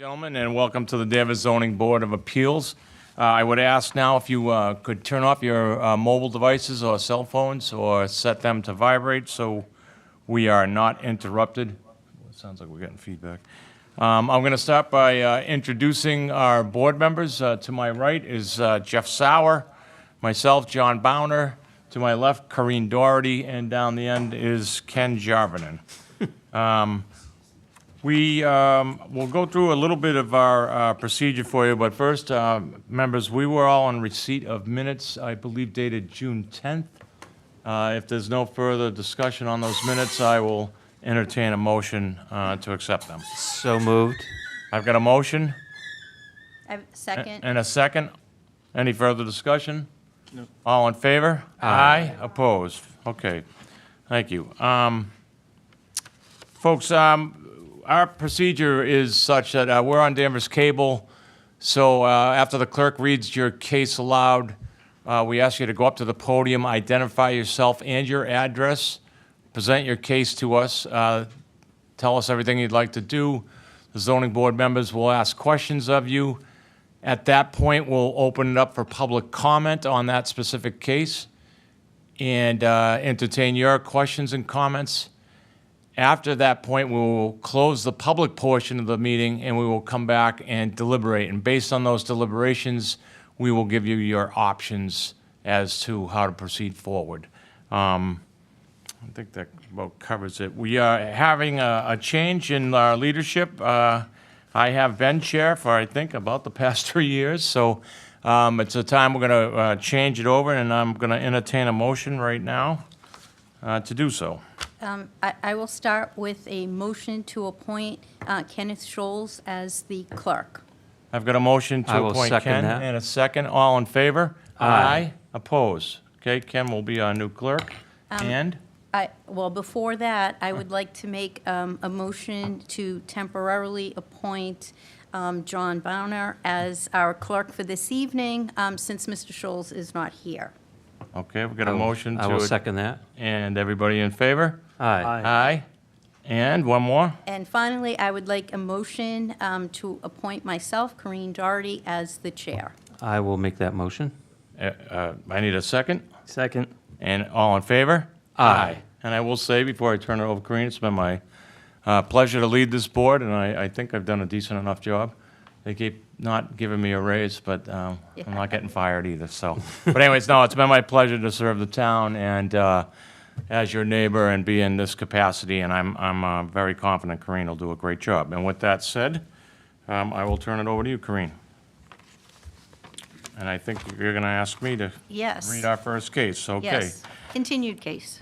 Gentlemen, and welcome to the Danvers Zoning Board of Appeals. I would ask now if you could turn off your mobile devices or cell phones or set them to vibrate so we are not interrupted. It sounds like we're getting feedback. I'm going to start by introducing our board members. To my right is Jeff Sauer, myself, John Bowner. To my left, Corrine Doherty, and down the end is Ken Jarvinen. We will go through a little bit of our procedure for you, but first, members, we were all on receipt of minutes, I believe dated June 10th. If there's no further discussion on those minutes, I will entertain a motion to accept them. So moved. I've got a motion Second. and a second. Any further discussion? No. All in favor? Aye. Opposed? Okay. Thank you. Folks, our procedure is such that we're on Danvers Cable, so after the clerk reads your case aloud, we ask you to go up to the podium, identify yourself and your address, present your case to us, tell us everything you'd like to do. The zoning board members will ask questions of you. At that point, we'll open it up for public comment on that specific case and entertain your questions and comments. After that point, we will close the public portion of the meeting and we will come back and deliberate. And based on those deliberations, we will give you your options as to how to proceed forward. I think that about covers it. We are having a change in our leadership. I have been chair for, I think, about the past 3 years. So it's a time we're going to change it over, and I'm going to entertain a motion right now to do so. I will start with a motion to appoint Kenneth Scholes as the clerk. I've got a motion I to will appoint second Ken that. and a second. All in favor? Aye. Oppose? Okay, Ken will be our new clerk. And? Well, before that, I would like to make a motion to temporarily appoint John Bowner as our clerk for this evening, since Mr. Scholes is not here. Okay, we've got a motion to. I will second that. And everybody in favor? Aye. Aye. And one more? And finally, I would like a motion to appoint myself, Corrine Doherty, as the chair. I will make that motion. I need a second. Second. And all in favor? Aye. And I will say, before I turn it over to Corrine, it's been my pleasure to lead this board, and I think I've done a decent enough job. They keep not giving me a raise, but I'm not getting fired either, so. But anyways, no, it's been my pleasure to serve the town and as your neighbor and be in this capacity, and I'm very confident Corrine will do a great job. And with that said, I will turn it over to you, Corrine. And I think you're going to ask me to Yes. read our first case, okay? Yes. Continued case.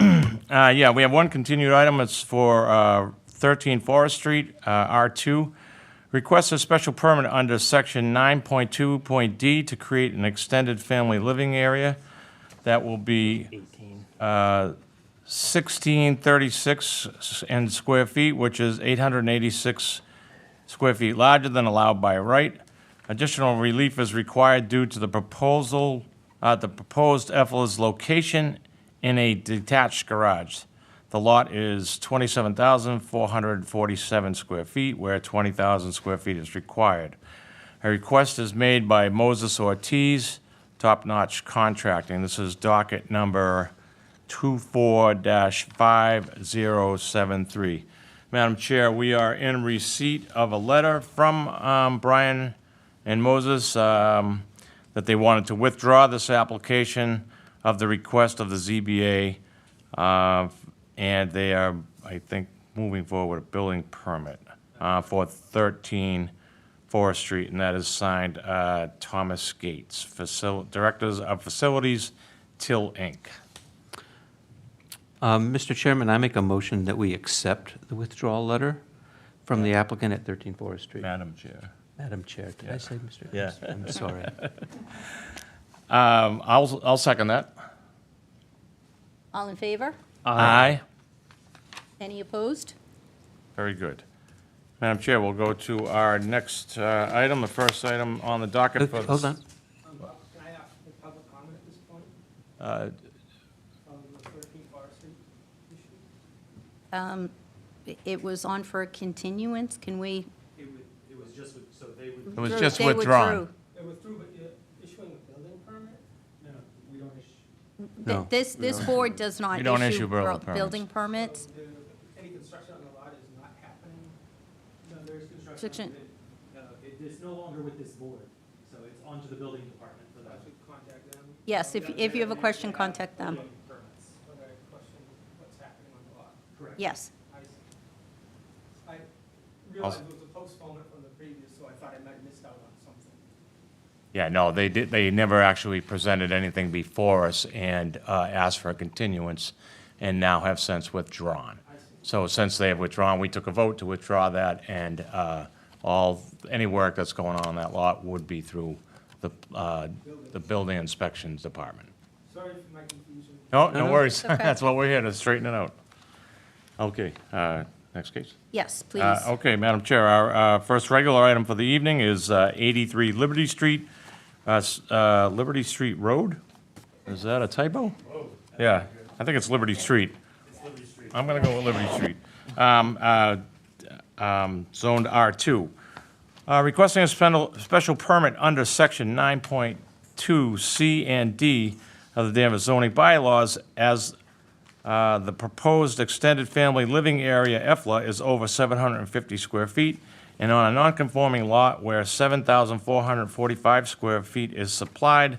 Yeah, we have one continued item. It's for 13 Forest Street, R2. Requests a special permit under Section 9.2.d to create an extended family living area. That will be 1636 in square feet, which is 886 square feet larger than allowed by right. Additional relief is required due to the proposed EFLA's location in a detached garage. The lot is 27,447 square feet, where 20,000 square feet is required. A request is made by Moses Ortiz, Top Notch Contracting. This is docket number 24-5073. Madam Chair, we are in receipt of a letter from Brian and Moses that they wanted to withdraw this application of the request of the ZBA. And they are, I think, moving forward with a building permit for 13 Forest Street, and that is signed Thomas Gates, Directors of Facilities, Till Inc. Mr. Chairman, I make a motion that we accept the withdrawal letter from the applicant at 13 Forest Street. Madam Chair. Madam Chair, did I say Mr.? Yeah. I'm sorry. I'll second that. All in favor? Aye. Any opposed? Very good. Madam Chair, we'll go to our next item, the first item on the docket for Hold on. Can I ask for public comment at this point Uh, on the 13 Forest Street issue? It was on for a continuance. Can we, It was just It was Withdrew. just They withdrawn. withdrew. They withdrew, but you're issuing a building permit? No, we don't issue. No, This board does not We don't issue issue building building permits. So any construction on the lot is not happening? No, there's construction. Section- It's no longer with this board, so it's onto the building department for I that. should contact them? Yes, if you have a question, contact them. Building permits. Okay, question what's happening on the lot. Correct. Yes. I see. I realized it was a postponement from the previous, so I thought I might have missed out on something. Yeah, no, they never actually presented anything before us and asked for a continuance, and now have since withdrawn. I see. So since they have withdrawn, we took a vote to withdraw that, and any work that's going on that lot would be through the building inspections department. Sorry for my confusion. No, no worries. Okay. That's what we're here to straighten it out. Okay, next case. Yes, please. Okay, Madam Chair, our first regular item for the evening is 83 Liberty Street, Liberty Street Road? Is that a typo? Yeah, I think it's Liberty Street. I'm going to go with Liberty Street. Zoned R2. Requesting a special permit under Section 9.2 C and D of the Danvers Zoning Bylaws as the proposed extended family living area, EFLA, is over 750 square feet, and on a non-conforming lot where 7,445 square feet is supplied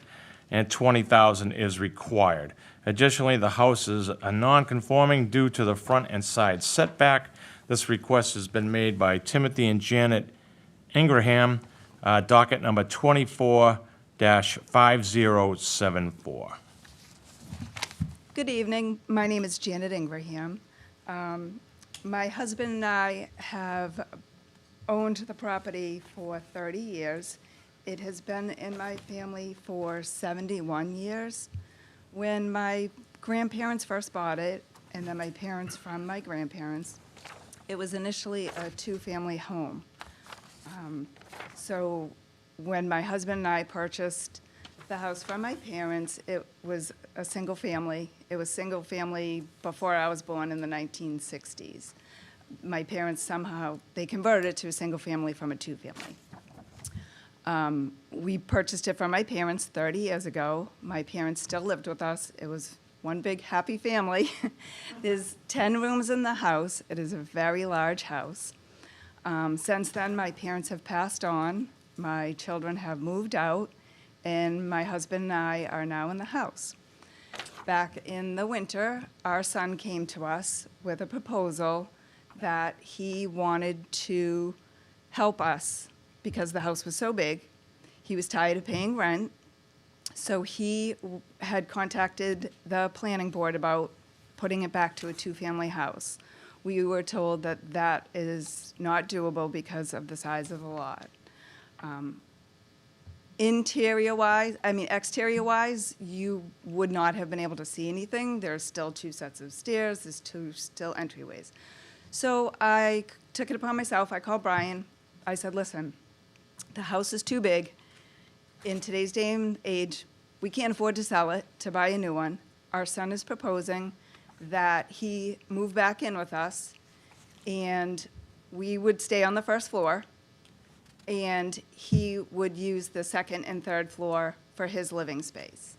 and 20,000 is required. Additionally, the house is a non-conforming due to the front and side setback. This request has been made by Timothy and Janet Ingraham, docket number 24-5074. Good evening. My name is Janet Ingraham. My husband and I have owned the property for 30 years. It has been in my family for 71 years. When my grandparents first bought it, and then my parents from my grandparents, it was initially a two-family home. So when my husband and I purchased the house from my parents, it was a single family. It was single family before I was born in the 1960s. My parents somehow, they converted it to a single family from a two-family. We purchased it from my parents 30 years ago. My parents still lived with us. It was one big happy family. There's 10 rooms in the house. It is a very large house. Since then, my parents have passed on. My children have moved out, and my husband and I are now in the house. Back in the winter, our son came to us with a proposal that he wanted to help us because the house was so big. He was tired of paying rent, so he had contacted the planning board about putting it back to a two-family house. We were told that that is not doable because of the size of the lot. Exterior-wise, you would not have been able to see anything. There's still two sets of stairs, there's still entryways. So I took it upon myself, I called Brian, I said, listen, the house is too big. In today's day and age, we can't afford to sell it, to buy a new one. Our son is proposing that he move back in with us, and we would stay on the first floor, and he would use the second and third floor for his living space.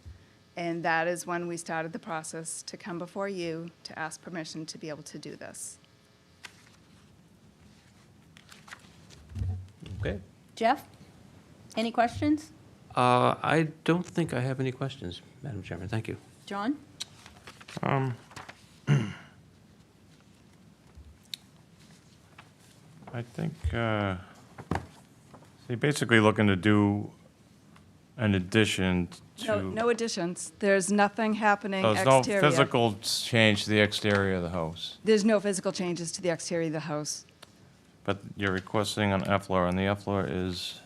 And that is when we started the process to come before you to ask permission to be able to do this. Okay. Jeff, any questions? I don't think I have any questions, Madam Chairman. Thank you. John? I think, so you're basically looking to do an addition to... No additions. There's nothing happening There's no exterior. physical change to the exterior of the house, There's no physical changes to the exterior of the house. but you're requesting an F-floor, and the F-floor is...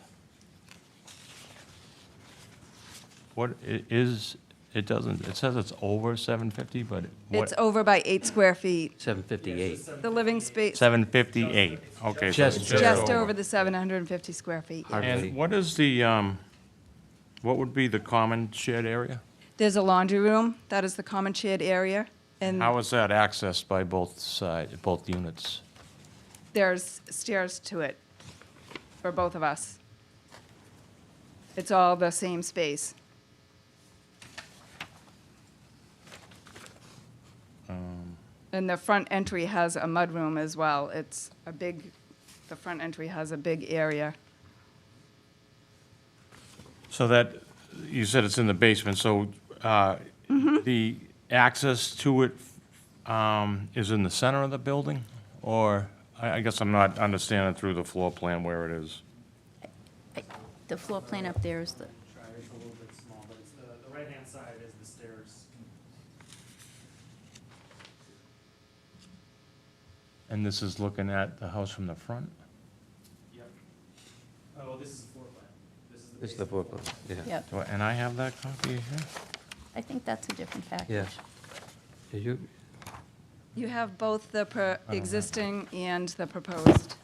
What is, it doesn't, it says it's over 750, but what? It's over by 8 square feet. 758. The living space, 758, okay. so it's just over the 750 square feet. Hardly. And what is the, what would be the common shed area? There's a laundry room, that is the common shared area, and How is that accessed by both sides, both units? there's stairs to it for both of us. It's all the same space. And the front entry has a mudroom as well. It's a big, the front entry has a big area. So that, you said it's in the basement, so the access to it is in the center of the building? Or, I guess I'm not understanding through the floor plan where it is. The floor plan up there is the, Try, it's a little bit small, but it's the right-hand side is the stairs. And this is looking at the house from the front? Yep. Oh, well, this is the floor plan. This is the floor plan, yeah. yeah, And I have that copy here? I think that's a different package. Yeah. Did you, You have both the existing and the proposed.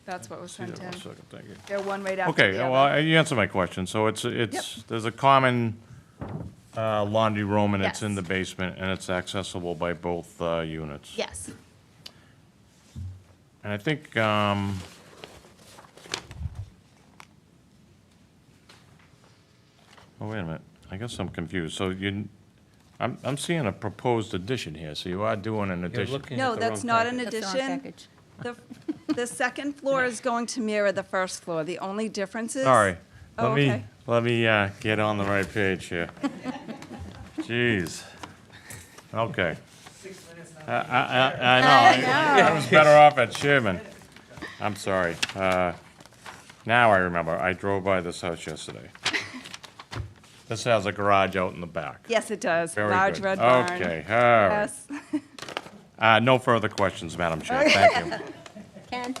That's what was See that sent one in. second, thank you. They're one right after Okay, the well, other. you answered my question. So it's, there's a common laundry room, and it's in Yes. the basement, and it's accessible by both units. Yes. And I think, oh, wait a minute, I guess I'm confused. So I'm seeing a proposed addition here, so you are doing an you're addition. looking No, at the that's wrong not an packet. That's the wrong addition. package. The second floor is going to mirror the first floor. The only difference is. Sorry, Oh, okay. let me get on the right page here. Jeez. Okay. 6 minutes I now. know, I was better off at Sherman. I'm sorry. Now I remember, I drove by this house yesterday. This has a garage out in the back. Yes, it does. Very Large good. red barn. Okay, all right. Yes. No further questions, Madam Chair, thank you. Ken?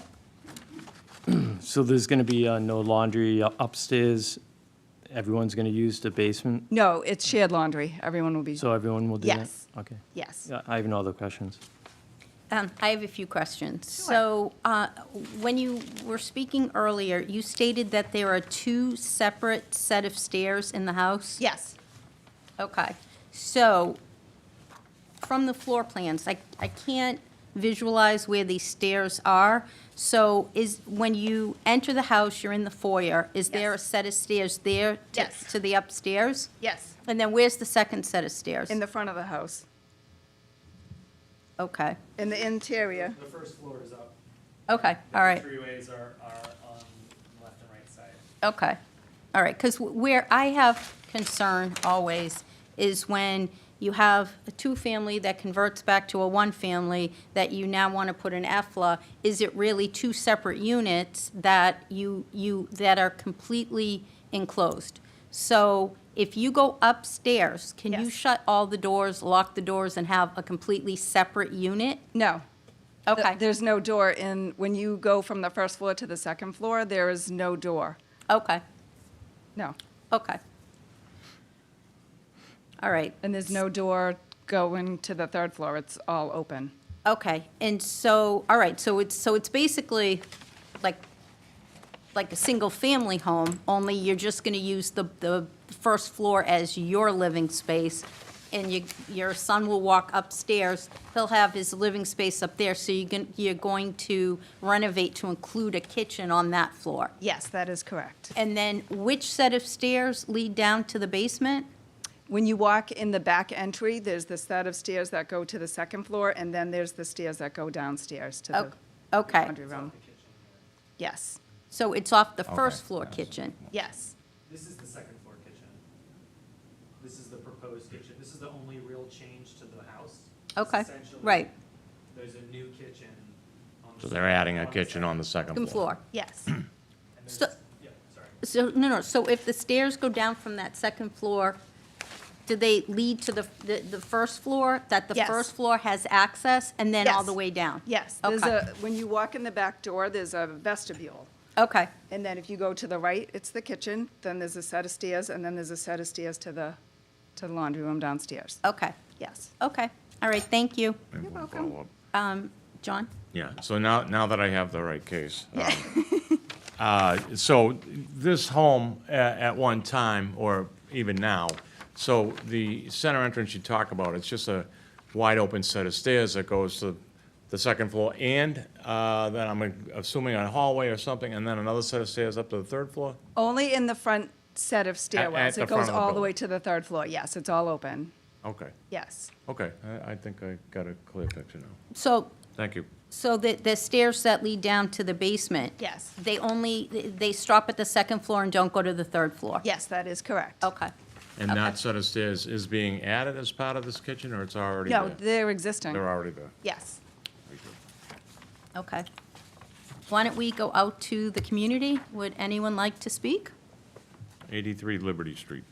So there's going to be no laundry upstairs? Everyone's going to use the basement? No, it's shared laundry. Everyone will be. So everyone will do that? Yes. Okay. Yes. Yeah, I have no other questions. I have a few questions. So, when you were speaking earlier, you stated that there are two separate set of stairs in the house? Yes. Okay. So, from the floor plans, I can't visualize where these stairs are. So when you enter the house, you're in the foyer, is there a Yes. set of stairs there Yes. to the upstairs? Yes. And then where's the second set of stairs? In the front of the house. Okay, In the interior. The first floor is up. okay, The all right. entryways are on the left and right side. Okay, all right, because where I have concern always is when you have a two-family that converts back to a one-family, that you now want to put an EFLA, is it really two separate units that that are completely enclosed? So if you go upstairs, can you Yes. shut all the doors, lock the doors, and have a completely separate unit? No. Okay, There's no door in, when you go from the first floor to the second floor, there is no door. okay, No. okay. All right. And there's no door going to the third floor. It's all open. Okay, and so, all right, so it's basically like a single-family home, only you're just gonna use the first floor as your living space, and your son will walk upstairs, he'll have his living space up there, so you're going to renovate to include a kitchen on that floor. Yes, that is correct. And then which set of stairs lead down to the basement? When you walk in the back entry, there's the set of stairs that go to the second floor, and then there's the stairs that go downstairs to the Okay, laundry room. Yes, so it's off the Okay, first floor yes. kitchen. yes. This is the second floor kitchen. This is the proposed kitchen. This is the only real change to the house. It's Okay, essentially- right, There's a new kitchen on the. So they're adding a on the kitchen on the second second floor. floor. Yes. And So- there's- Yeah, sorry. So, no, so if the stairs go down from that second floor, do they lead to the first floor? That the Yes. first floor has access and then all Yes. the way down? Yes, there's Okay. when you walk in the back door, there's a vestibule. Okay, And then if you go to the right, it's the kitchen, then there's a set of stairs, and then there's a set of stairs to the laundry room downstairs. okay, Yes. okay. All right, thank you. Maybe one welcome. follow-up. John? Yeah, so now that I have the right case. So this home at one time, or even now, so the center entrance you talk about, it's just a wide open set of stairs that goes to the second floor, and then I'm assuming a hallway or something, and then another set of stairs up to the third floor? Only in the front set of stairwells. the It front goes of the all the building. way to the third floor. Yes, it's all open. Okay, Yes. okay, I think I got a clear picture now. So, Thank you. so the stairs that lead down to the basement? Yes. They stop at the second floor and don't go to the third floor? Yes, that is correct. Okay. And Okay. that set of stairs is being added as part of this kitchen, or it's already No, there? they're existing. They're already there. Yes. Very good. Okay. Why don't we go out to the community? Would anyone like to speak? 83 Liberty Street.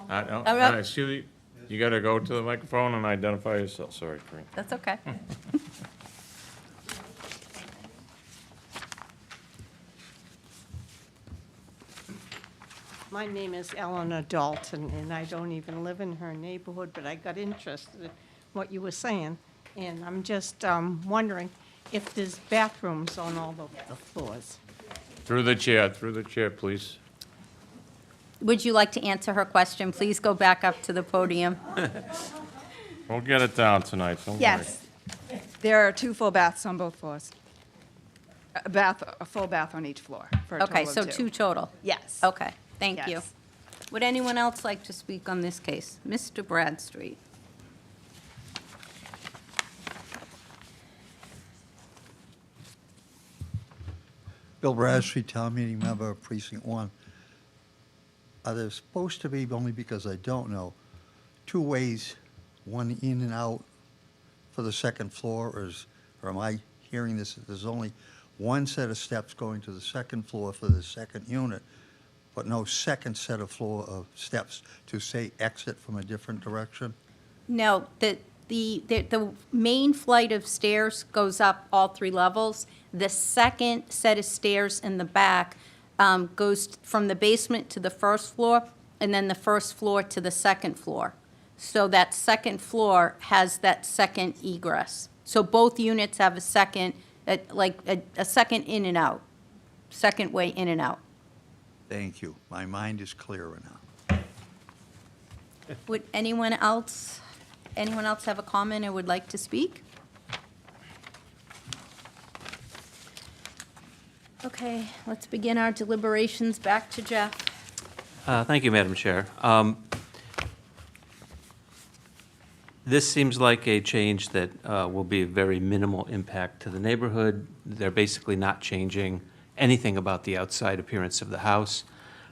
All right. Excuse me, you gotta go to the microphone and identify yourself, sorry, Corinne. That's okay. My name is Eleanor Dalton, and I don't even live in her neighborhood, but I got interested in what you were saying. And I'm just wondering if there's bathrooms on all the floors. Through the chair, please. Would you like to answer her question? Please go back up to the podium. We'll get it down tonight, don't worry. Yes. There are 2 full baths on both floors. A full bath on each floor for a Okay, total so of 2 total? Yes. Okay, thank you. Yes. Would anyone else like to speak on this case? Mr. Bradstreet? Bill Bradstreet, town meeting member, precinct 1. Are there supposed to be, only because I don't know, 2 ways, one in and out for the second floor, or am I hearing this, that there's only one set of steps going to the second floor for the second unit, but no second set of floor of steps to say exit from a different direction? No, the main flight of stairs goes up all 3 levels. The second set of stairs in the back goes from the basement to the first floor, and then the first floor to the second floor. So that second floor has that second egress. So both units have a second, a second in and out, second way in and out. Thank you. My mind is clearer now. Would anyone else have a comment or would like to speak? Okay, let's begin our deliberations. Back to Jeff. Thank you, Madam Chair. This seems like a change that will be a very minimal impact to the neighborhood. They're basically not changing anything about the outside appearance of the house.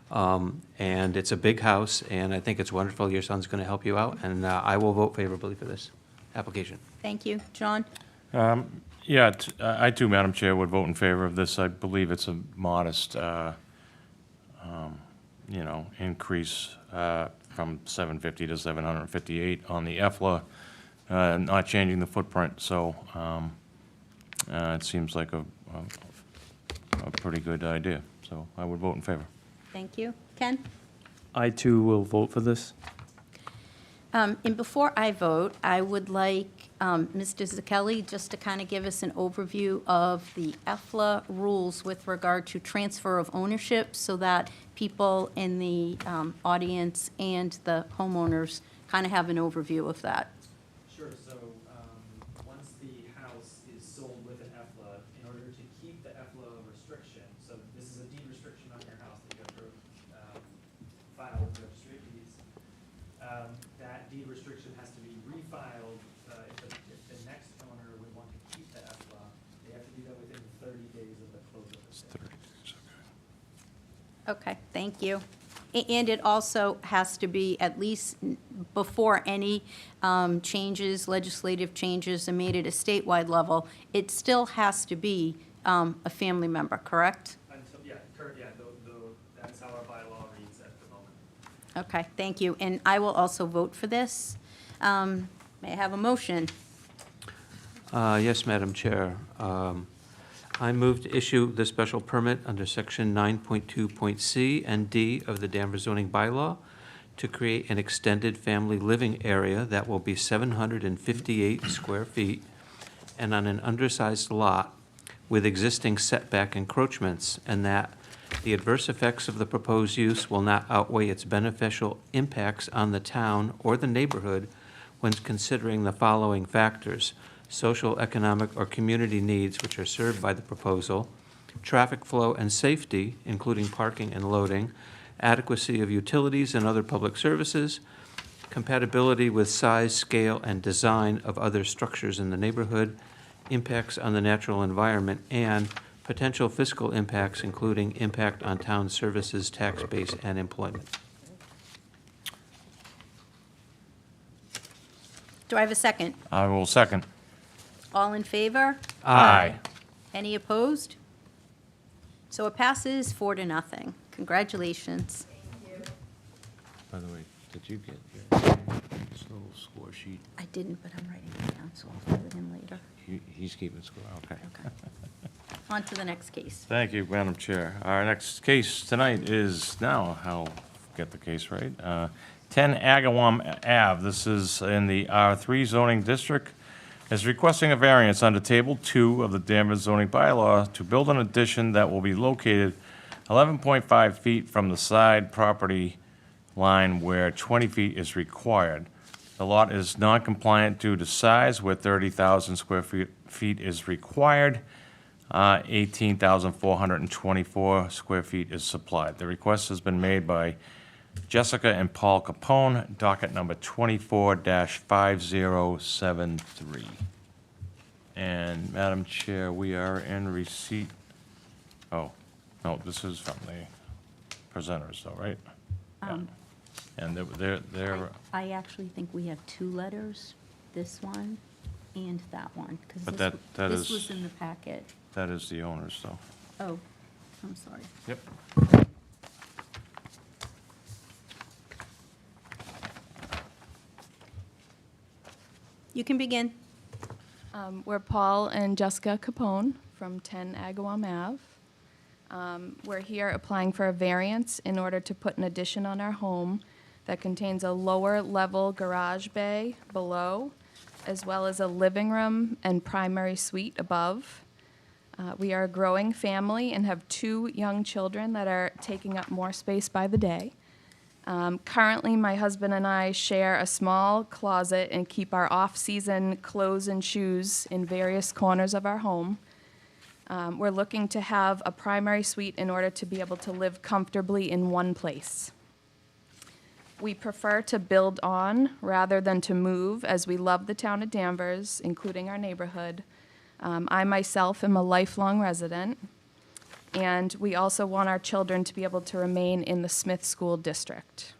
And it's a big house, and I think it's wonderful. Your son's going to help you out, and I will vote favorably for this application. Thank you. John? Yeah, I too, Madam Chair, would vote in favor of this. I believe it's a modest, increase from 750 to 758 on the EFLA, not changing the footprint, so it seems like a pretty good idea. So I would vote in favor. Thank you. Ken? I too will vote for this. And before I vote, I would like Mr. Zakelli just to kind of give us an overview of the EFLA rules with regard to transfer of ownership so that people in the audience and the homeowners kind of have an overview of that. Sure, so, once the house is sold with an EFLA, in order to keep the EFLA restriction, so this is a deed restriction on your house that you have to, file with the registry of deeds. That deed restriction has to be refiled, if the next owner would want to keep the EFLA, they have to do that within 30 days of the close of the sale. Okay, thank you. And it also has to be at least before any changes, legislative changes are made at a statewide level, it still has to be a family member, correct? Until, that's how our bylaw reads at the moment. Okay, thank you. And I will also vote for this. May I have a motion? Yes, Madam Chair. I move to issue the special permit under Section 9.2.c and D of the Danvers Zoning Bylaw to create an extended family living area that will be 758 square feet and on an undersized lot with existing setback encroachments, and that the adverse effects of the proposed use will not outweigh its beneficial impacts on the town or the neighborhood when considering the following factors: social, economic, or community needs which are served by the proposal, traffic flow and safety, including parking and loading, adequacy of utilities and other public services, compatibility with size, scale, and design of other structures in the neighborhood, impacts on the natural environment, and potential fiscal impacts, including impact on town services, tax base, and employment. Do I have a second? I will second. All in favor? Aye. Any opposed? So it passes 4-0. Congratulations. By the way, did you get this little score sheet? I didn't, but I'm writing it down, so I'll fill it in later. He's keeping score, okay. Okay. On to the next case. Thank you, Madam Chair. Our next case tonight is, now I'll get the case right, 10 Agawam Ave. This is in the R3 zoning district. Is requesting a variance under Table 2 of the Danvers Zoning Bylaw to build an addition that will be located 11.5 feet from the side property line where 20 feet is required. The lot is non-compliant due to size, where 30,000 square feet is required. 18,424 square feet is supplied. The request has been made by Jessica and Paul Capone, docket number 24-5073. And Madam Chair, we are in receipt, oh, no, this is from the presenters though, right? Yeah. And they're, I actually think we have 2 letters, this one and that one, because But this that this is- was in the packet. that is the owners though. Oh, I'm sorry. Yep. You can begin. We're Paul and Jessica Capone from 10 Agawam Ave. We're here applying for a variance in order to put an addition on our home that contains a lower-level garage bay below, as well as a living room and primary suite above. We are a growing family and have 2 young children that are taking up more space by the day. Currently, my husband and I share a small closet and keep our off-season clothes and shoes in various corners of our home. We're looking to have a primary suite in order to be able to live comfortably in one place. We prefer to build on rather than to move, as we love the town of Danvers, including our neighborhood. I myself am a lifelong resident, and we also want our children to be able to remain in the Smith School District.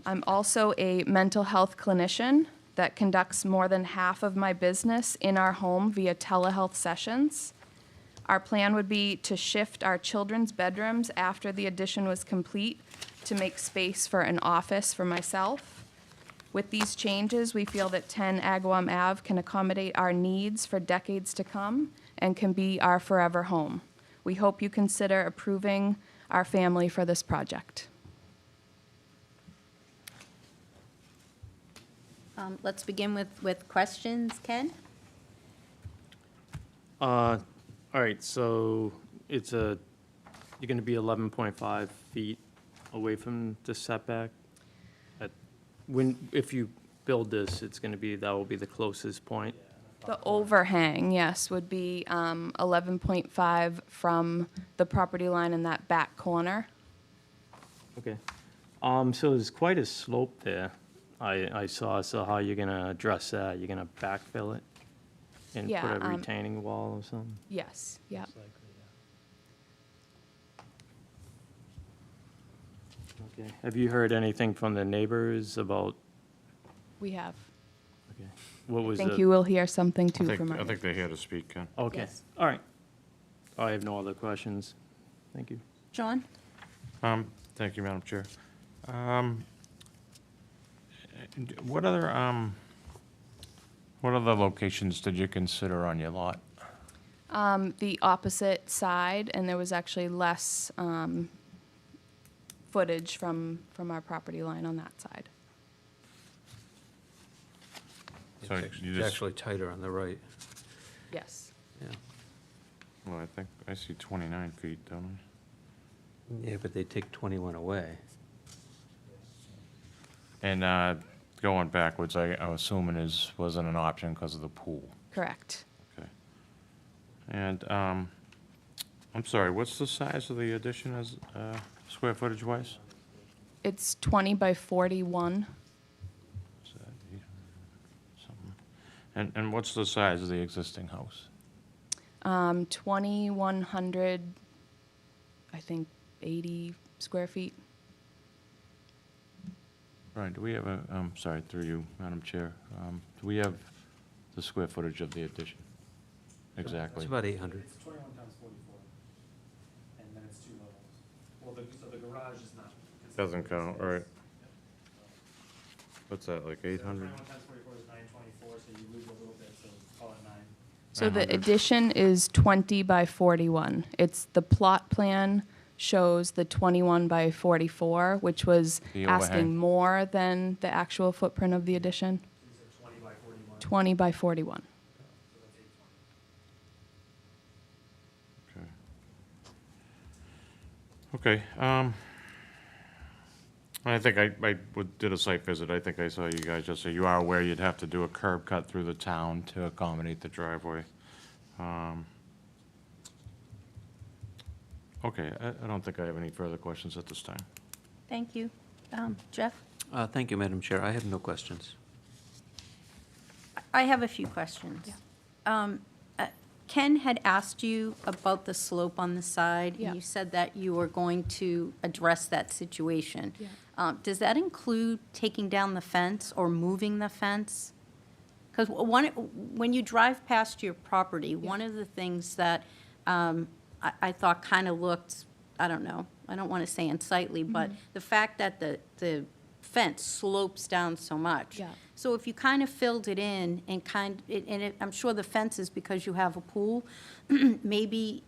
I'm also a mental health clinician that conducts more than half of my business in our home via telehealth sessions. Our plan would be to shift our children's bedrooms after the addition was complete to make space for an office for myself. With these changes, we feel that 10 Agawam Ave can accommodate our needs for decades to come and can be our forever home. We hope you consider approving our family for this project. Let's begin with questions. Ken? All right, so you're gonna be 11.5 feet away from the setback. If you build this, that will be the closest point. The overhang, yes, would be 11.5 from the property line in that back corner. Okay. So there's quite a slope there, I saw, so how you're gonna address that? You're gonna backfill it and put Yeah, a retaining wall or something? Yes, yeah. Okay. Have you heard anything from the neighbors about, We have. okay, what I was think the? you will hear something too from I our. think they're here to speak, Ken. Okay, Yes. all right. I have no other questions. Thank you. John? Thank you, Madam Chair. What other locations did you consider on your lot? The opposite side, and there was actually less footage from our property line on that side. So you It's just- actually tighter on the right, Yes. yeah. Well, I think I see 29 feet, don't Yeah, but they take 21 away. I? And going backwards, I'm assuming wasn't an option because of the pool. Correct. Okay. And I'm sorry, what's the size of the addition as, square footage wise? It's 20 by 41. Is that 800 something? And what's the size of the existing house? 2,100, I think, 80 square feet. Brian, do we have a, sorry, through you, Madam Chair, do we have the square footage of the addition? Exactly. It's about 800. It's 21 times 44, and then it's 2 levels. Well, so the garage is not. Doesn't count, right. What's that, like 800? 21 times 44 is 924, so you lose a little bit, so call it 9. So the 900. addition is 20 by 41. It's the plot plan shows the 21 by 44, which was The overhang. asking more than the actual footprint of the addition. These are 20 by 41. 20 by 41. So that's 820. Okay. I think did a site visit. I think I saw you guys just say you are aware you'd have to do a curb cut through the town to accommodate the driveway. Okay, I don't think I have any further questions at this time. Thank you. Jeff? Thank you, Madam Chair. I have no questions. I have a few questions. Ken had asked you about the slope on the side, Yeah. and you said that you were going to address that situation. Yeah. Does that include taking down the fence or moving the fence? Because when you drive past your property, one of the things that I thought kind of looked, I don't know, I don't want to say unsightly, but the fact that the fence slopes down so much. Yeah. So if you kind of filled it in and I'm sure the fence is because you have a pool, maybe,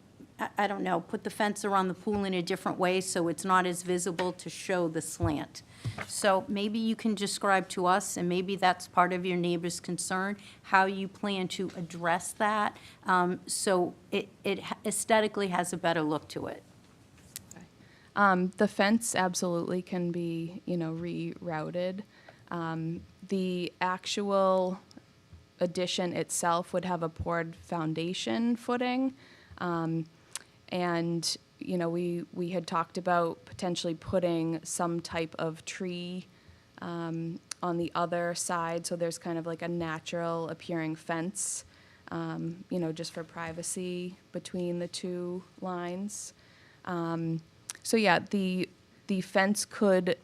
I don't know, put the fence around the pool in a different way so it's not as visible to show the slant. So maybe you can describe to us, and maybe that's part of your neighbor's concern, how you plan to address that, so it aesthetically has a better look to it. The fence absolutely can be, rerouted. The actual addition itself would have a poured foundation footing. And, we had talked about potentially putting some type of tree on the other side, so there's kind of like a natural appearing fence, just for privacy between the two lines. So yeah, the fence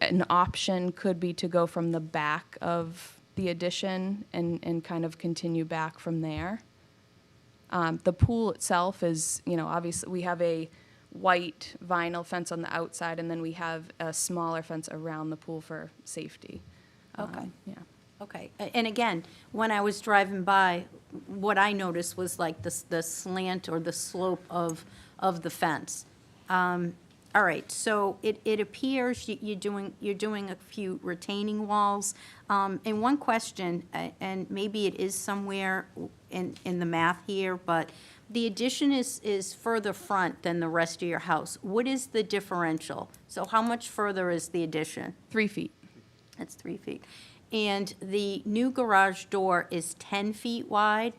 an option could be to go from the back of the addition and kind of continue back from there. The pool itself is, obviously, we have a white vinyl fence on the outside, and then we have a smaller fence around the pool for safety. Okay. Yeah. Okay, and again, when I was driving by, what I noticed was like the slant or the slope of the fence. All right, so it appears you're doing a few retaining walls. And one question, and maybe it is somewhere in the math here, but the addition is further front than the rest of your house. What is the differential? So how much further is the addition? 3 feet. That's 3 feet. And the new garage door is 10 feet wide.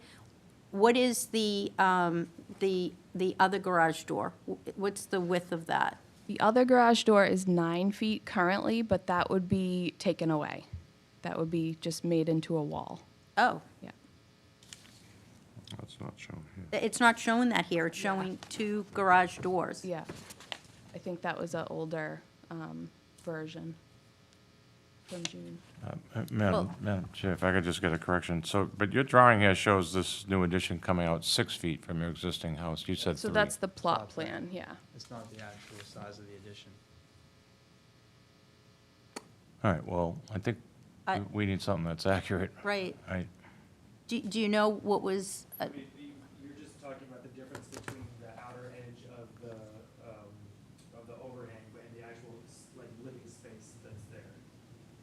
What is the other garage door? What's the width of that? The other garage door is 9 feet currently, but that would be taken away. That would be just made into a wall. Oh, Yeah. That's not shown here. it's not showing that here. It's showing 2 garage doors. Yeah. I think that was an older version from June. Madam Chair, if I could just get a correction. So, but your drawing here shows this new addition coming out 6 feet from your existing house. You said 3. So that's the plot plan, yeah. It's not the actual size of the addition. All right, well, I think I- we need something that's accurate. Right. Do you know what was, You're just talking about the difference between the outer edge of the overhang and the actual, like, living space that's there,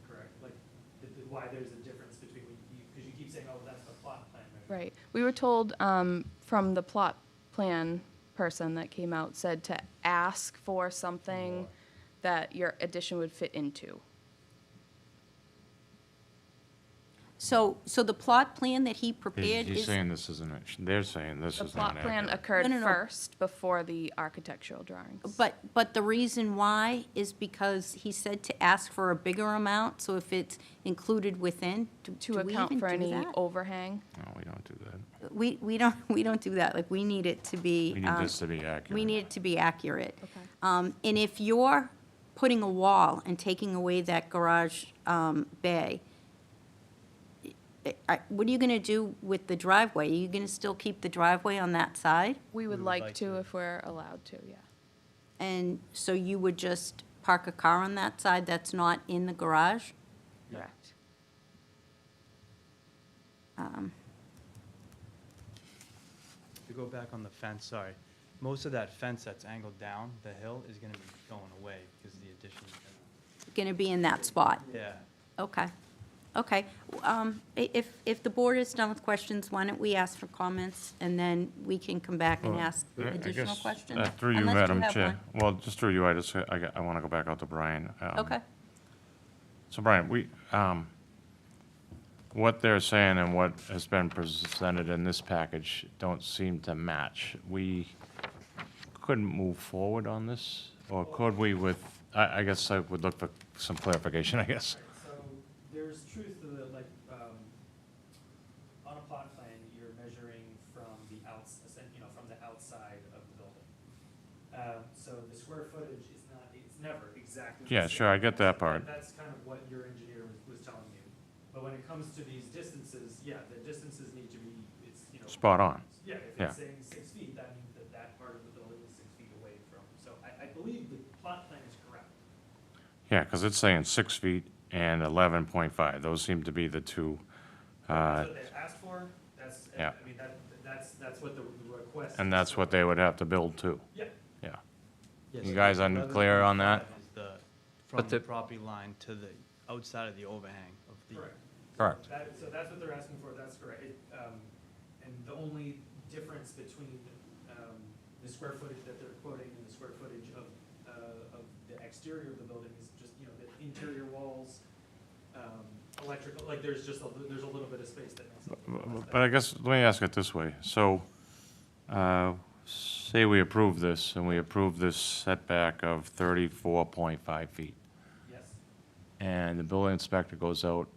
correct? Like, why there's a difference between, because you keep saying, oh, that's the plot plan. Right. We were told from the plot plan person that came out, said to ask for something that your addition would fit into. So the plot plan that he prepared He's is, saying this isn't, they're saying this The is not plot plan accurate. occurred No, no, no. first before the architectural drawings. but the reason why is because he said to ask for a bigger amount, so if it's included within, do To we account even for do any that? overhang. No, we don't do that. We don't do that, like, we need it to be. We need this to be accurate. We need it to be accurate. Okay. And if you're putting a wall and taking away that garage bay, what are you gonna do with the driveway? Are you gonna still keep the driveway on that side? We would like to if we're allowed to, yeah. And so you would just park a car on that side that's not in the garage? Correct. To go back on the fence, sorry, most of that fence that's angled down the hill is gonna be going away because the addition's Gonna be in that spot? yeah. Okay, okay. If the board is done with questions, why don't we ask for comments, and then we can come back and ask I additional guess, questions? Through you, Unless Madam have Chair. one. Well, just through you, I want to go back out to Brian. Okay, So Brian, what they're saying and what has been presented in this package don't seem to match. We couldn't move forward on this, or could we with, I guess I would look for some clarification, I guess. So there's truth to the, like, on a plot plan, you're measuring from the from the outside of the building. So the square footage is not, it's never exactly the Yeah, same. sure, I get that part. That's kind of what your engineer was telling you. But when it comes to these distances, yeah, the distances need to be, Spot on. Yeah, if Yeah. it's saying 6 feet, that means that that part of the building is 6 feet away from. So I believe the plot plan is correct. Yeah, because it's saying 6 feet and 11.5. Those seem to be the two. That's what they asked for, that's, Yeah. I mean, that's what the request. And that's what they would have to build too. Yeah. Yeah. Yes, You guys unclear on that? 11.5 is the, from But the the- property line to the outside of the overhang of the. Correct. Correct. So that's what they're asking for, that's correct. And the only difference between the square footage that they're quoting and the square footage of the exterior of the building is just, the interior walls, electrical, like, there's a little bit of space that makes up. the rest. But I guess, let me ask it this way. So, say we approve this, and we approve this setback of 34.5 feet, Yes, and the building inspector goes out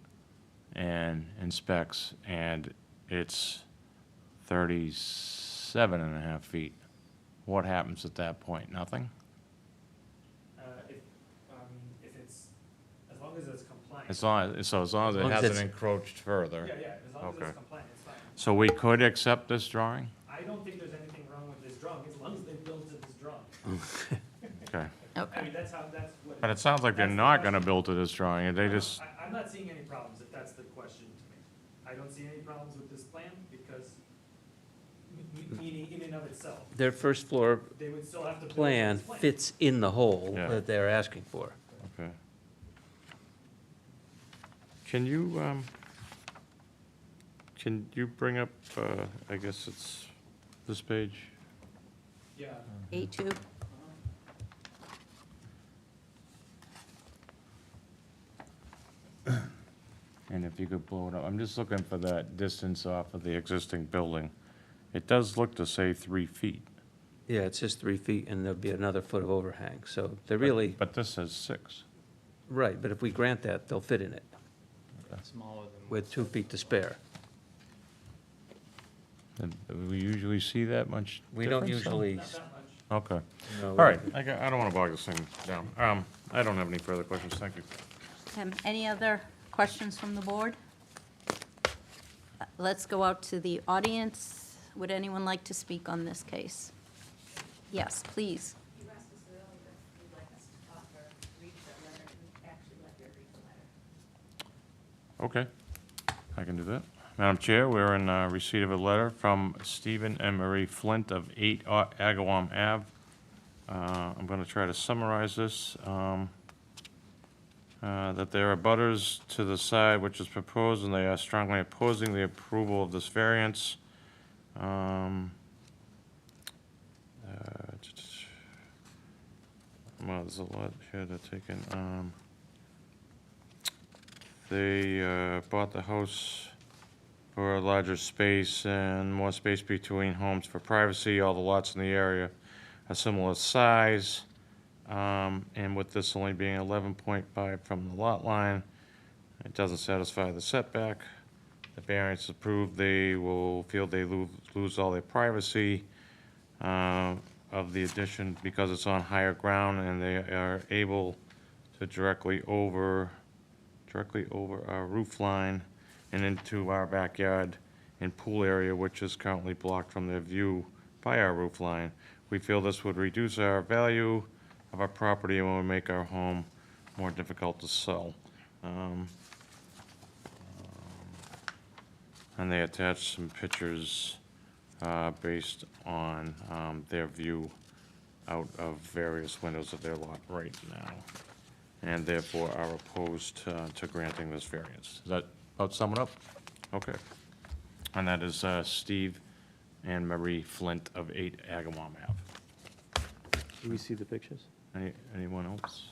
and inspects, and it's 37.5 feet. What happens at that point? Nothing? if it's, as long as it's compliant. As long as it As long as hasn't it's- encroached further. Yeah, as long as Okay. it's compliant, it's fine. So we could accept this drawing? I don't think there's anything wrong with this drawing, as long as they built to this drawing. Okay. I okay. mean, that's what. But it sounds like they're that's the not question. gonna build to this drawing, and they just, I'm not seeing any problems, if that's the question to me. I don't see any problems with this plan, because, meaning in and of itself, Their first floor they would still have to build plan this plan. fits in the hole Yeah. that they're asking for. okay. Can you bring up, I guess it's this page? Yeah. A2, And if you could blow it up, I'm just looking for that distance off of the existing building. It does look to say 3 feet. Yeah, it says 3 feet, and there'll be another foot of overhang, so they're really, But this says 6. right, but if we grant that, they'll fit in it Smaller than. with 2 feet to spare. And do we usually see that much We don't difference? usually, Not that much. Okay. no, All right, I don't want to bog this thing down. I don't have any further questions, thank you. any other questions from the board? Let's go out to the audience. Would anyone like to speak on this case? Yes, please. You asked us earlier if you'd like us to talk or read the letter, and actually let you read the letter. Okay, I can do that. Madam Chair, we're in receipt of a letter from Stephen and Marie Flint of 8 Agawam Ave. I'm going to try to summarize this. That there are butters to the side which is proposed, and they are strongly opposing the approval of this variance. Well, there's a lot here to take in. They bought the house for a larger space and more space between homes for privacy. All the lots in the area are similar size. And with this only being 11.5 from the lot line, it doesn't satisfy the setback. The variance is approved, they will feel they lose all their privacy of the addition because it's on higher ground, and they are able to directly over our roof line and into our backyard and pool area, which is currently blocked from their view by our roof line. We feel this would reduce our value of our property and will make our home more difficult to sell. And they attached some pictures based on their view out of various windows of their lot right now, and therefore are opposed to granting this variance. Does that about sum it up? Okay. And that is Steve and Marie Flint of 8 Agawam Ave. Do we see the pictures? Anyone else?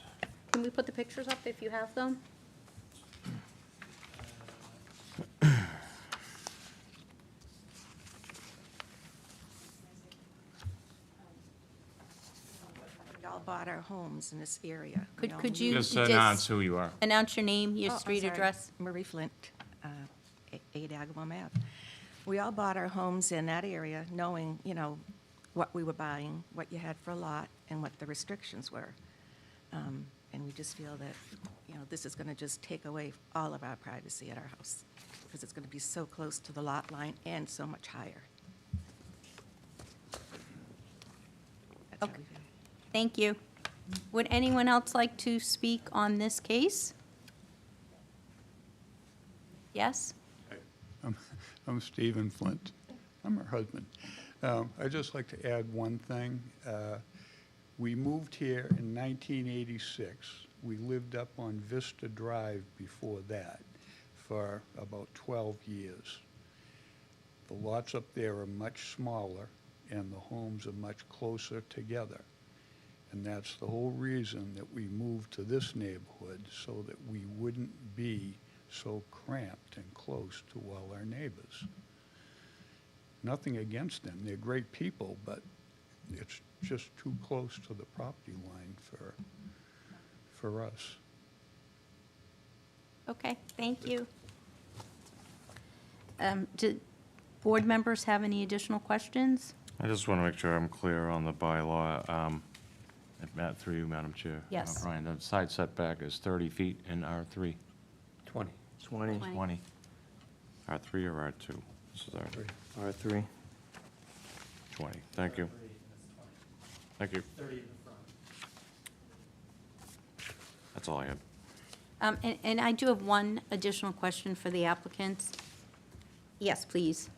Can we put the pictures up if you have them? We all bought our homes in this area. Could you Just announce who you are. announce your name, your Oh, I'm street sorry. address? Marie Flint, 8 Agawam Ave. We all bought our homes in that area, knowing, what we were buying, what you had for a lot, and what the restrictions were. And we just feel that, this is going to just take away all of our privacy at our house, because it's going to be so close to the lot line and so much higher. That's how Okay. we feel. Thank you. Would anyone else like to speak on this case? Yes? I'm Stephen Flint. I'm her husband. I'd just like to add one thing. We moved here in 1986. We lived up on Vista Drive before that for about 12 years. The lots up there are much smaller, and the homes are much closer together. And that's the whole reason that we moved to this neighborhood, so that we wouldn't be so cramped and close to all our neighbors. Nothing against them, they're great people, but it's just too close to the property line for us. Okay, thank you. Do board members have any additional questions? I just want to make sure I'm clear on the bylaw. Matt, through you, Madam Chair. Yes. Brian, the side setback is 30 feet in R3. 20. 20, 20. R3 or R2? This is R3. R3. 20. Thank you. 30 and it's 20. Thank you. 30 in the front. That's all I have. And I do have one additional question for the applicants. Yes, please.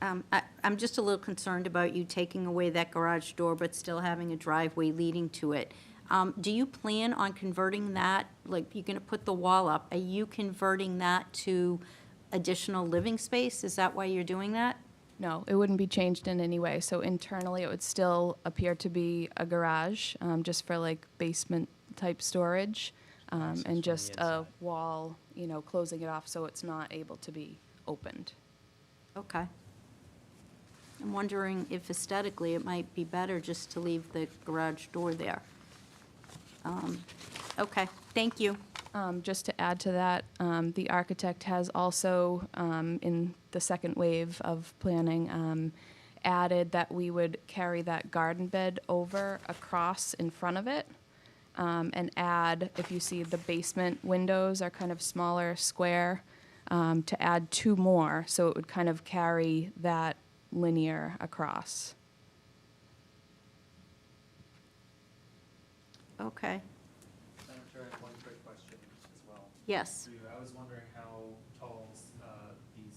I'm just a little concerned about you taking away that garage door, but still having a driveway leading to it. Do you plan on converting that, like, you're gonna put the wall up, are you converting that to additional living space? Is that why you're doing that? No, it wouldn't be changed in any way. So internally, it would still appear to be a garage, just for like basement-type storage, Access from and the just a inside. wall, closing it off so it's not able to be opened. Okay. I'm wondering if aesthetically it might be better just to leave the garage door there. Okay, thank you. Just to add to that, the architect has also, in the second wave of planning, added that we would carry that garden bed over across in front of it, and add, if you see the basement windows are kind of smaller, square, to add 2 more, so it would kind of carry that linear across. Okay, Madam Chair, I have one quick question as well. yes. For you. I was wondering how tall these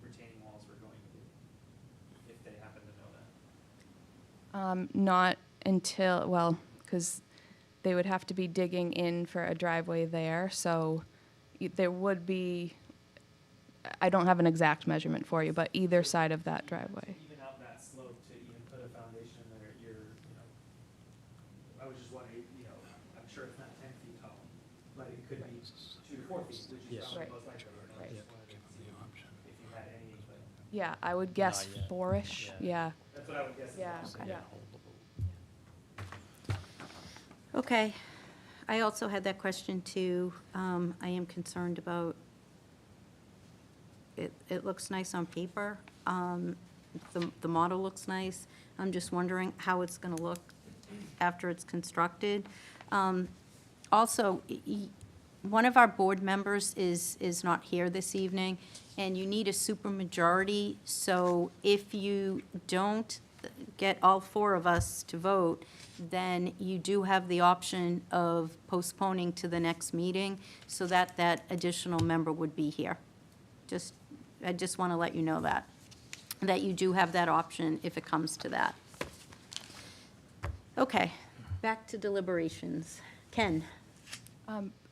retaining walls were going to be, if they happen to know that. Not until, well, because they would have to be digging in for a driveway there, so there would be, I don't have an exact measurement for you, but either side of that driveway. Even out that slope to even put a foundation there, you're, 4 feet, which is Yes. probably Right. most likely. I Right. just wanted to see if you had any, but Yeah, I would guess Not yet. 4-ish, yeah, that's what I would guess. yeah, Okay. yeah. Okay. I also had that question too. I am concerned about, it looks nice on paper. The model looks nice. I'm just wondering how it's going to look after it's constructed. Also, one of our board members is not here this evening, and you need a supermajority. So if you don't get all 4 of us to vote, then you do have the option of postponing to the next meeting so that that additional member would be here. I just want to let you know that you do have that option if it comes to that. Okay, back to deliberations. Ken?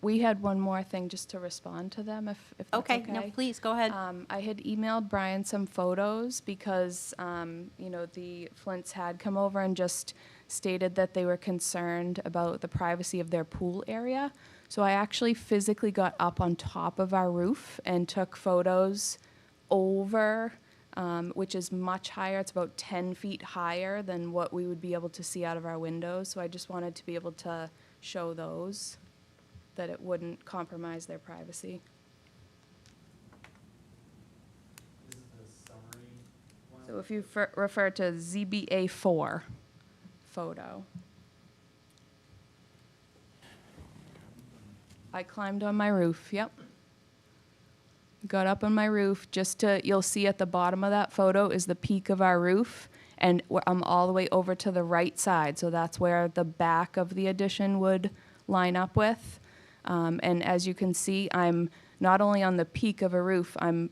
We had one more thing just to respond to them, if that's okay. Okay, no, please, go ahead. I had emailed Brian some photos because, the Flints had come over and just stated that they were concerned about the privacy of their pool area. So I actually physically got up on top of our roof and took photos over, which is much higher. It's about 10 feet higher than what we would be able to see out of our windows. So I just wanted to be able to show those, that it wouldn't compromise their privacy. This is the summary one. So if you refer to ZBA 4 photo. I climbed on my roof, yep. Got up on my roof, you'll see at the bottom of that photo is the peak of our roof, and I'm all the way over to the right side, so that's where the back of the addition would line up with. And as you can see, I'm not only on the peak of a roof, I'm,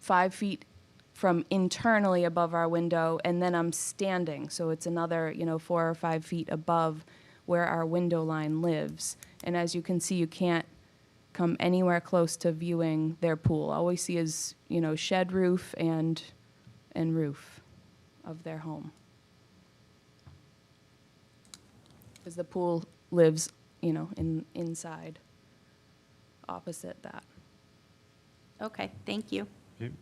5 feet from internally above our window, and then I'm standing, so it's another, 4 or 5 feet above where our window line lives. And as you can see, you can't come anywhere close to viewing their pool. All we see is, shed roof and roof of their home. Because the pool lives, inside, opposite that. Okay, thank you.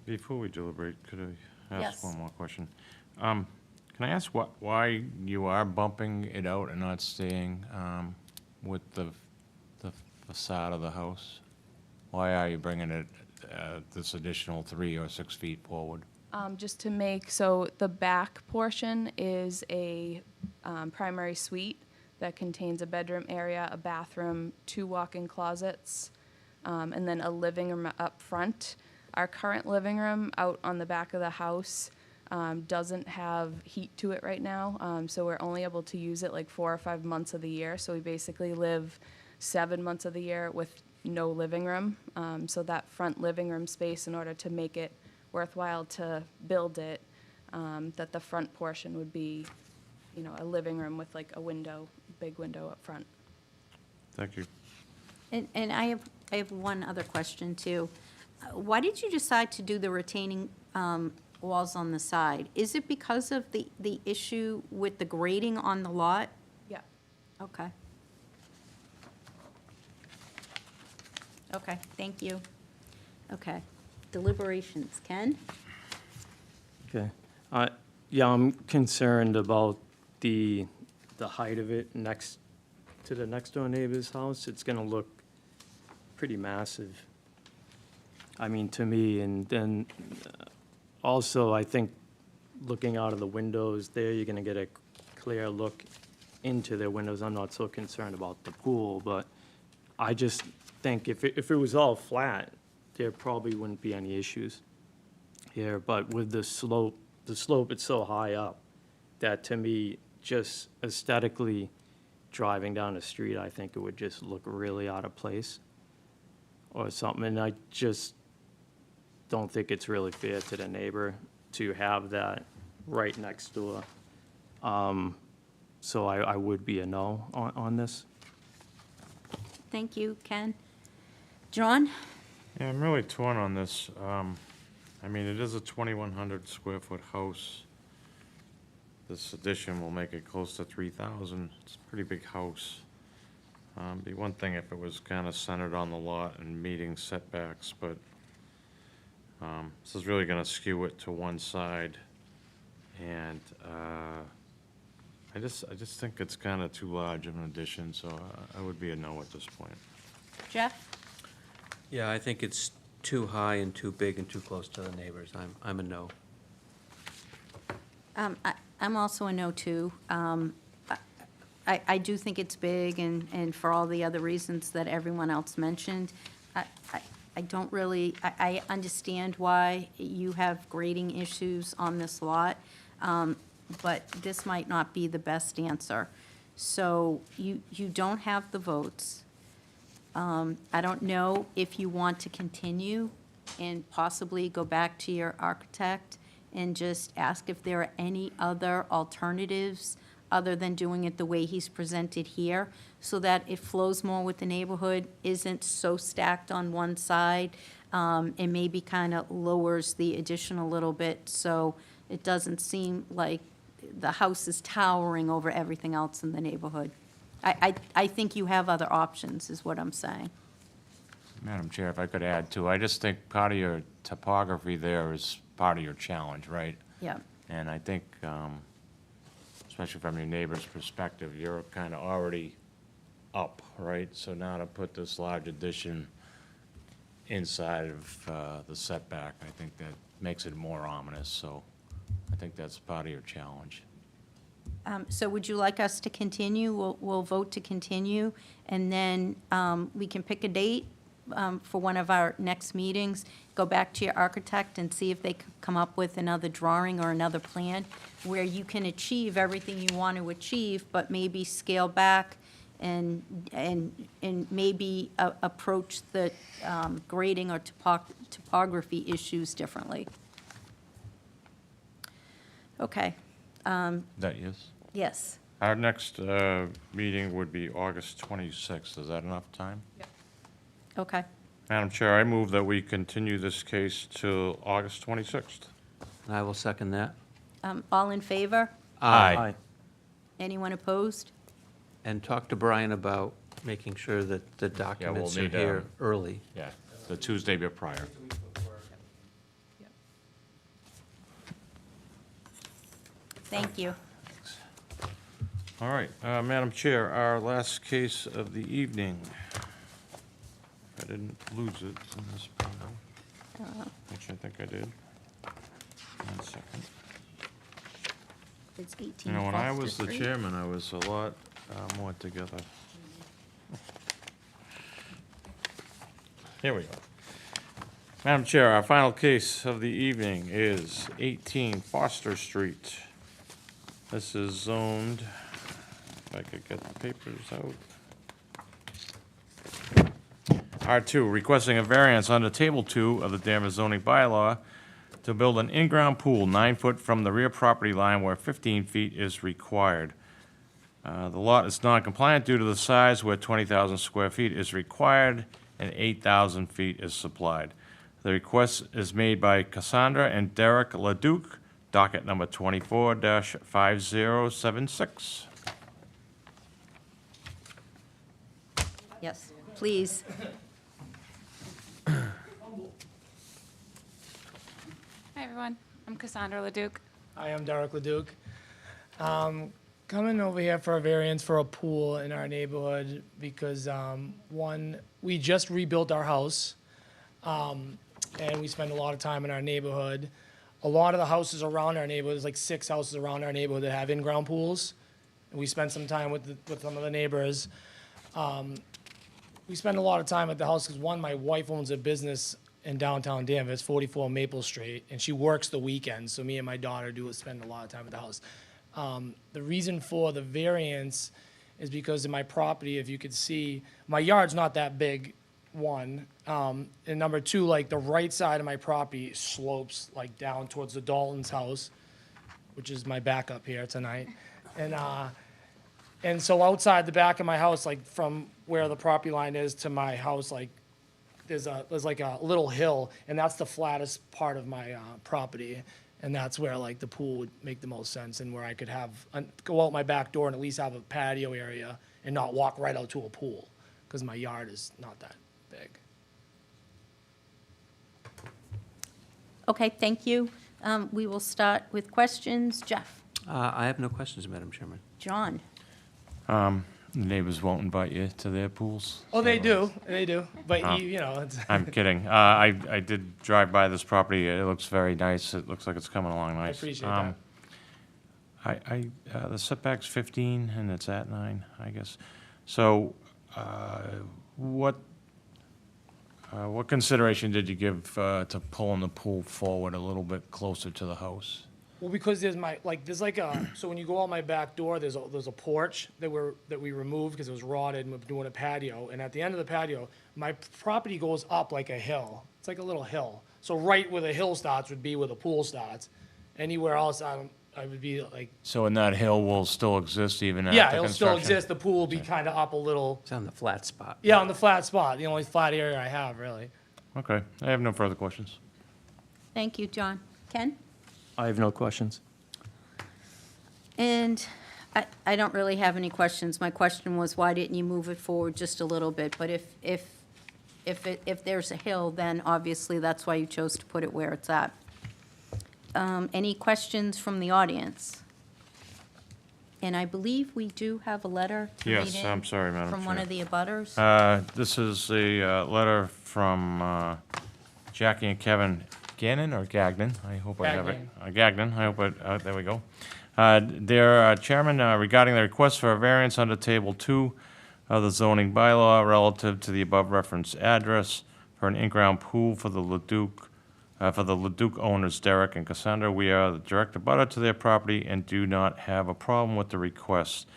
Before we deliberate, could I Yes. ask one more question? Can I ask why you are bumping it out and not staying with the facade of the house? Why are you bringing it this additional 3 or 6 feet forward? Just to make, so the back portion is a primary suite that contains a bedroom area, a bathroom, 2 walk-in closets, and then a living room up front. Our current living room out on the back of the house doesn't have heat to it right now, so we're only able to use it like 4 or 5 months of the year. So we basically live 7 months of the year with no living room. So that front living room space, in order to make it worthwhile to build it, that the front portion would be, a living room with like a window, big window up front. Thank you. And I have one other question too. Why did you decide to do the retaining walls on the side? Is it because of the issue with the grading on the lot? Yeah. Okay. Okay, thank you. Okay, deliberations. Ken? Okay. Yeah, I'm concerned about the height of it next to the next door neighbor's house. It's gonna look pretty massive. I mean, to me, and then also, I think looking out of the windows there, you're gonna get a clear look into their windows. I'm not so concerned about the pool, but I just think if it was all flat, there probably wouldn't be any issues here. But with the slope is so high up that, to me, just aesthetically driving down the street, I think it would just look really out of place or something. And I just don't think it's really fair to the neighbor to have that right next door. So I would be a no on this. Thank you, Ken. John? Yeah, I'm really torn on this. I mean, it is a 2,100 square foot house. This addition will make it close to 3,000. It's a pretty big house. Be one thing if it was kind of centered on the lot and meeting setbacks, but this is really gonna skew it to one side. And I just think it's kind of too large of an addition, so I would be a no at this point. Jeff? Yeah, I think it's too high and too big and too close to the neighbors. I'm a no. I'm also a no, too. I do think it's big, and for all the other reasons that everyone else mentioned, I don't really, I understand why you have grading issues on this lot, but this might not be the best answer. So you don't have the votes. I don't know if you want to continue and possibly go back to your architect and just ask if there are any other alternatives other than doing it the way he's presented here, so that it flows more with the neighborhood, isn't so stacked on one side, and maybe kind of lowers the addition a little bit, so it doesn't seem like the house is towering over everything else in the neighborhood. I think you have other options, is what I'm saying. Madam Chair, if I could add too, I just think part of your topography there is part of your challenge, right? Yeah. And I think, especially from your neighbor's perspective, you're kind of already up, right? So now to put this large addition inside of the setback, I think that makes it more ominous, so I think that's part of your challenge. So would you like us to continue? We'll vote to continue, and then we can pick a date for one of our next meetings, go back to your architect and see if they could come up with another drawing or another plan where you can achieve everything you want to achieve, but maybe scale back and maybe approach the grading or topography issues differently. Okay. That yes? Yes. Our next meeting would be August 26th. Is that enough time? Okay. Madam Chair, I move that we continue this case till August 26th. I will second that. All in favor? Aye. Anyone opposed? And talk to Brian about making sure that the documents are need, here early. Yeah, the Tuesday prior. Thank you. All right, Madam Chair, our last case of the evening. If I didn't lose it in this photo. Actually, I think I did. 1 second. It's 18 You know, when I was Foster the Street. chairman, I was a lot more together. Here we go. Madam Chair, our final case of the evening is 18 Foster Street. This is zoned, if I could get the papers out. R2, requesting a variance under Table 2 of the Danvers Zoning Bylaw to build an in-ground pool 9 foot from the rear property line where 15 feet is required. The lot is non-compliant due to the size where 20,000 square feet is required and 8,000 feet is supplied. The request is made by Cassandra and Derek Leduc, docket number 24-5076. Yes, please. Hi, everyone. I'm Cassandra Leduc. Hi, I'm Derek Leduc. Coming over here for a variance for a pool in our neighborhood because, one, we just rebuilt our house, and we spend a lot of time in our neighborhood. A lot of the houses around our neighborhood, there's like 6 houses around our neighborhood that have in-ground pools. And we spend some time with some of the neighbors. We spend a lot of time at the house because, one, my wife owns a business in downtown Danvers, 44 Maple Street, and she works the weekends, so me and my daughter do spend a lot of time at the house. The reason for the variance is because in my property, if you could see, my yard's not that big, one. And number two, like the right side of my property slopes like down towards the Dalton's house, which is my backup here tonight. And so outside the back of my house, like from where the property line is to my house, like there's like a little hill, and that's the flattest part of my property. And that's where like the pool would make the most sense and where I could have, go out my back door and at least have a patio area and not walk right out to a pool, because my yard is not that big. Okay, thank you. We will start with questions. Jeff? I have no questions, Madam Chairman. John? The neighbors won't invite you to their pools. Oh, they do, but Oh. you know, it's. I'm kidding. I did drive by this property. It looks very nice. It looks like it's coming along nice. appreciate that. The setback's 15 and it's at 9, I guess. So, what consideration did you give to pulling the pool forward a little bit closer to the house? Well, because there's so when you go out my back door, there's a porch that we removed because it was rotted, and we're doing a patio. And at the end of the patio, my property goes up like a hill. It's like a little hill. So right where the hill starts would be where the pool starts. Anywhere else, I would be like, So, and that hill will still exist even after yeah, construction? it'll still exist. The pool will be kind of up a little. It's on the flat spot. Yeah, on the flat spot, the only flat area I have, really. Okay, I have no further questions. Thank you, John. Ken? I have no questions. And I don't really have any questions. My question was, why didn't you move it forward just a little bit? But if there's a hill, then obviously that's why you chose to put it where it's at. Any questions from the audience? And I believe we do have a letter to read Yes, in I'm sorry, Madam from one Chair. of the abutters. This is a letter from Jackie and Kevin Gannon or Gagnon, I hope I have it. Gagnon, I hope there we go. Dear Chairman, regarding the request for a variance under Table 2 of the zoning bylaw relative to the above referenced address for an in-ground pool for the Leduc owners Derek and Cassandra, we are the direct abutter to their property and do not have a problem with the request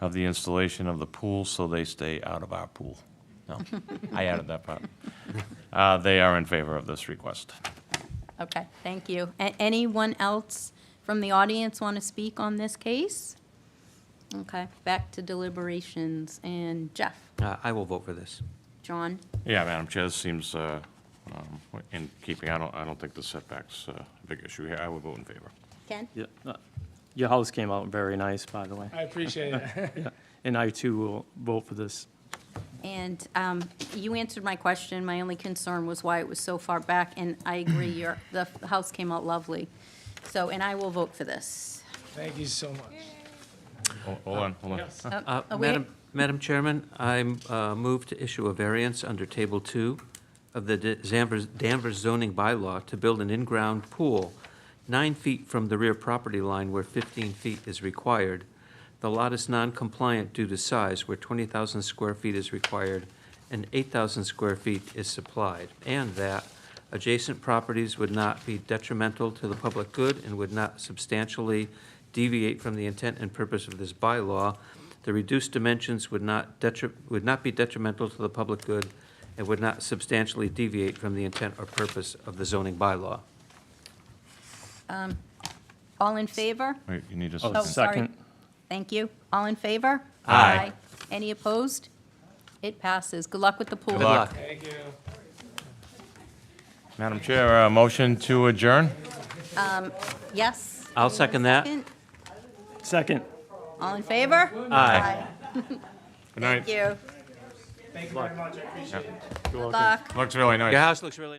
of the installation of the pool, so they stay out of our pool. No, I added that part. They are in favor of this request. Okay, thank you. Anyone else from the audience want to speak on this case? Okay, back to deliberations. And Jeff? I will vote for this. John? Yeah, Madam Chair, this seems in keeping. I don't think the setback's a big issue here. I would vote in favor. Ken? Yeah, your house came out very nice, by the way. I appreciate it. Yeah, and I too will vote for this. And you answered my question. My only concern was why it was so far back, and I agree, the house came out lovely. So, and I will vote for this. Thank you so much. Hold on. Yes. Wait. Madam Chairman, I move to issue a variance under Table 2 of the Danvers Zoning Bylaw to build an in-ground pool 9 feet from the rear property line where 15 feet is required. The lot is non-compliant due to size, where 20,000 square feet is required and 8,000 square feet is supplied, and that adjacent properties would not be detrimental to the public good and would not substantially deviate from the intent and purpose of this bylaw. The reduced dimensions would not be detrimental to the public good and would not substantially deviate from the intent or purpose of the zoning bylaw. All in favor? Wait, you need a Oh, second. sorry. second. Thank you. All in favor? Aye. Any opposed? It passes. Good luck with the pool. Good luck. Thank you. Madam Chair, motion to adjourn? Yes? I'll second that. Second. All in favor? Aye. Good night. Thank you. Thank you very much. I appreciate it. Good luck. Looks really nice. Your house looks really